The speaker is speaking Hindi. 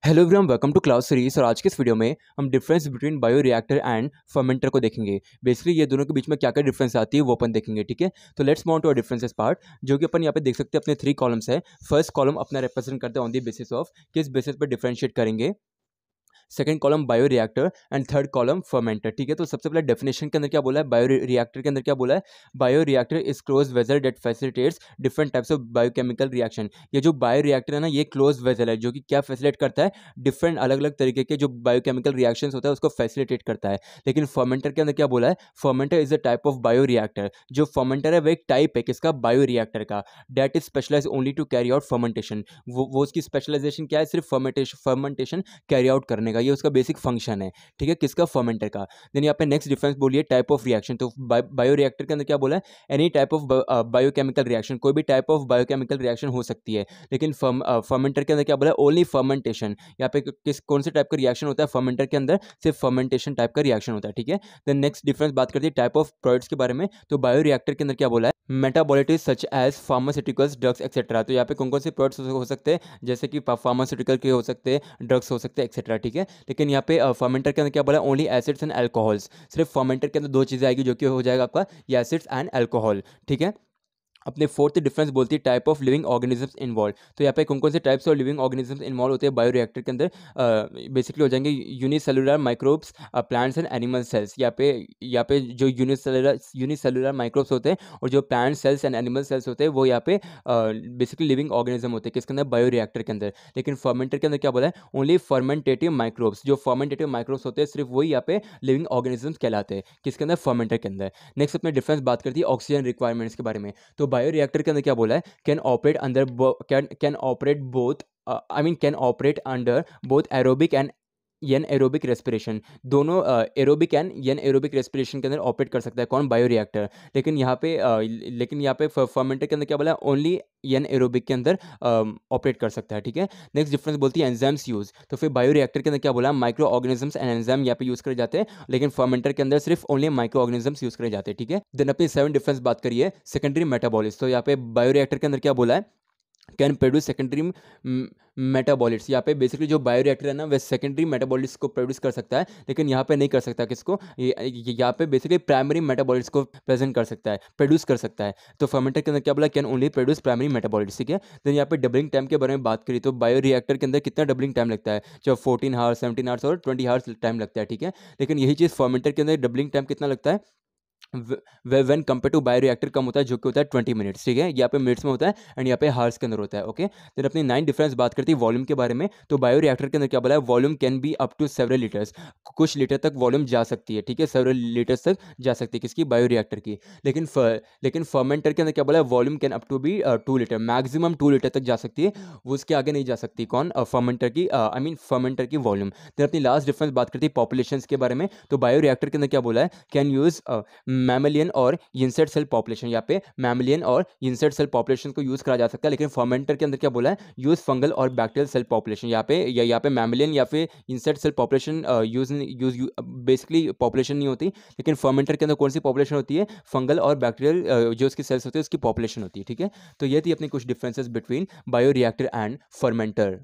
Hello everyone, welcome to class series. और आज के इस वीडियो में हम difference between bioreactor and fermenter को देखेंगे। बेसिकली ये दोनों के बीच में क्या क्या डिफरेंस आती है वो अपन देखेंगे। ठीक है, तो let's move on to our differences part, जो कि अपन यहाँ पे देख सकते हैं। अपने 3 कॉलम्स है। फर्स्ट कॉलम अपना रिप्रेजेंट करते हैं ऑन द बेसिस ऑफ किस बेसिस पर डिफरेंशिएट करेंगे। Second column bio reactor and third column fermenter. ठीक है, तो सबसे पहले डेफिनेशन के अंदर क्या बोला है, बायो रिएक्टर के अंदर क्या बोला है, bioreactor is close vessel that facilitates different types of biochemical reaction. ये जो बायो रिएक्टर है ना, ये क्लोज वेजल है जो कि क्या फैसिलिटेट करता है, डिफरेंट अलग अलग तरीके के जो बायोकेमिकल रिएक्शंस होता है उसको फैसिलिटेट करता है। लेकिन फर्मेंटर के अंदर क्या बोला है, fermenter is a type of bioreactor. जो फर्मेंटर है वो एक टाइप है किसका, बायो रिएक्टर का, that is specialise only to carry out fermentation. वो उसकी स्पेशलाइजेशन क्या है, सिर्फ फर्मेंटेशन कैरी आउट करने का, ये उसका बेसिक फंक्शन है। ठीक है, किसका, फर्मेंटर का। देन यहाँ पे नेक्स्ट डिफरेंस बोलिए, टाइप ऑफ रिएक्शन। तो बायो रिएक्टर के अंदर क्या बोला है, any type of biochemical reaction, कोई भी टाइप ऑफ बायोकेमिकल रिएक्शन हो सकती है। लेकिन फर्मेंटर के अंदर क्या बोला है, ओनली फर्मेंटेशन। यहाँ पे कौन से टाइप का रिएक्शन होता है फर्मेंटर के अंदर, सिर्फ फर्मेंटेशन टाइप का रिएक्शन होता है। ठीक है, देन नेक्स्ट डिफरेंस बात करते हैं टाइप ऑफ प्रोडक्ट्स के बारे में। तो बायो रिएक्टर के अंदर क्या बोला है, metabolites such as pharmaceuticals, drugs etcetera. तो यहाँ पे कौन कौन से प्रोडक्ट्स हो सकते हैं, जैसे कि फार्मास्यूटिकल के हो सकते हैं, ड्रग्स हो सकते हैं एक्सेट्रा। ठीक है, लेकिन यहाँ पे फर्मेंटर के अंदर क्या बोला, ओनली एसिड्स एंड अल्कोहल्स। सिर्फ फर्मेंटर के अंदर 2 चीज़ें आएगी जो कि हो जाएगा आपका, ये एसिड्स एंड अल्कोहल। ठीक है, अपने फोर्थ डिफरेंस बोलती है type of living organisms involve. तो यहाँ पे कौन कौन से types of living organisms involve होते हैं बायो रिएक्टर के अंदर, बेसिकली हो जाएंगे unicellular microbes, plants and animal cells. यहाँ पे जो यूनिसेलुलर माइक्रोब्स होते हैं और जो plant cells and animal cells होते हैं वो यहाँ पे बेसिकली लिविंग ऑर्गेनिज्म होते हैं किसके अंदर, बायो रिएक्टर के अंदर। लेकिन फर्मेंटर के अंदर क्या बोला है, ओनली फर्मेंटेटिव माइक्रोब्स। जो फर्मेंटेटिव माइक्रोब्स होते हैं सिर्फ वही यहाँ पे लिविंग ऑर्गेनिजम्स कहलाते हैं किसके अंदर, फर्मेंटर के अंदर। नेक्स्ट अपने डिफरेंस बात करती है ऑक्सीजन रिक्वायरमेंट्स के बारे में। तो बायो रिएक्टर के अंदर क्या बोला है, can operate under can operate both, can operate under both aerobic and anaerobic respiration. दोनों aerobic and anaerobic respiration के अंदर ऑपरेट कर सकता है कौन, बायो रिएक्टर। लेकिन यहाँ पे फर्मेंटर के अंदर क्या बोला है, ओनली एन एरोबिक के अंदर ऑपरेट कर सकता है। ठीक है, नेक्स्ट डिफरेंस बोलती है एंजाइम्स यूज। तो फिर बायो रिएक्टर के अंदर क्या बोला, माइक्रो ऑर्गेनिजम्स एंड एंजाइम यहाँ पे यूज करे जाते हैं, लेकिन फर्मेंटर के अंदर सिर्फ ओनली माइक्रो ऑर्गेनिजम्स यूज करे जाते हैं। ठीक है, देन अपनी 7 डिफरेंस बात करिए सेकेंडरी मेटाबॉलिट्स। तो यहाँ पे बायो रिएक्टर के अंदर क्या बोला है, कैन प्रोड्यूस सेकेंडरी मेटाबॉलिट्स। यहाँ पे बेसिकली जो बायो रिएक्टर है ना वह सेकेंडरी मेटाबॉलिट्स को प्रोड्यूस कर सकता है, लेकिन यहाँ पे नहीं कर सकता किसको, यहाँ पे बेसिकली प्राइमरी मेटाबॉलिट्स को प्रेजेंट कर सकता है, प्रोड्यूस कर सकता है। तो फर्मेंटर के अंदर क्या बोला, can only produce primary metabolites. ठीक है, देन यहाँ पे डबलिंग टाइम के बारे में बात करी तो बायो रिएक्टर के अंदर कितना डबलिंग टाइम लगता है, जब 14 आवर्स, 17 आवर्स और 20 आवर्स टाइम लगता है। ठीक है, लेकिन यही चीज़ फर्मेंटर के अंदर डबलिंग टाइम कितना लगता है, when compare to bioreactor कम होता है जो कि होता है 20 मिनट्स। ठीक है, यहाँ पे मिनट्स में होता है एंड यहाँ पे हार्स के अंदर होता है। ओके, देन अपनी 9 डिफरेंस बात करती है वॉल्यूम के बारे में। तो बायो रिएक्टर के अंदर क्या बोला है, volume can be up to several litres, कुछ लीटर तक वॉल्यूम जा सकती है। ठीक है, सेवरल लीटर्स तक जा सकती है किसकी, बायो रिएक्टर की। लेकिन फर्मेंटर के अंदर क्या बोला है, volume can up to be 2 litre, maximum 2 litre तक जा सकती है, वो उसके आगे नहीं जा सकती कौन, फर्मेंटर की, फर्मेंटर की वॉल्यूम। देन अपनी लास्ट डिफरेंस बात करती है पॉपुलेशन के बारे में। तो बायो रिएक्टर के अंदर क्या बोला है, कैन यूज मैमलियन और इंसेक्ट सेल पॉपुलेशन। यहाँ पे मैमलियन और इंसेक्ट सेल पॉपुलेशन को यूज करा जा सकता है, लेकिन फर्मेंटर के अंदर क्या बोला है, यूज फंगल और बैक्टीरियल सेल पॉपुलेशन। यहाँ पे मैमलियन या फिर insect cell population use basically population नहीं होती, लेकिन फर्मेंटर के अंदर कौन सी पॉपुलेशन होती है, फंगल और बैक्टीरियल जो उसकी सेल्स होती है उसकी पॉपुलेशन होती है। ठीक है, तो ये थी अपनी कुछ differences between bioreactor and fermenter.